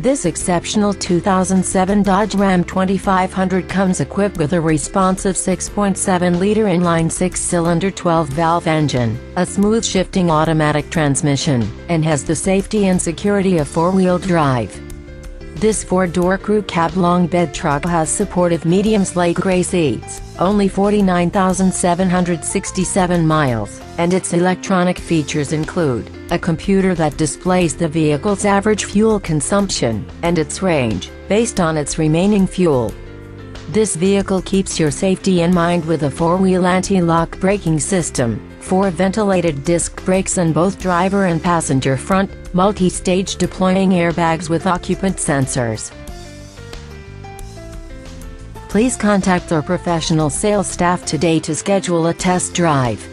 This exceptional 2007 Dodge Ram 2500 comes equipped with a responsive 6.7-liter inline 6-cylinder 12-valve engine, a smooth shifting automatic transmission, and has the safety and security of four-wheel drive. This four-door crew cab long bed truck has supportive medium slate gray seats, only 49,767 miles, and its electronic features include a computer that displays the vehicle's average fuel consumption and its range, based on its remaining fuel. This vehicle keeps your safety in mind with a four-wheel anti-lock braking system, 4 ventilated disc brakes and both driver and passenger front, multi-stage deploying airbags with occupant sensors. Please contact our professional sales staff today to schedule a test drive.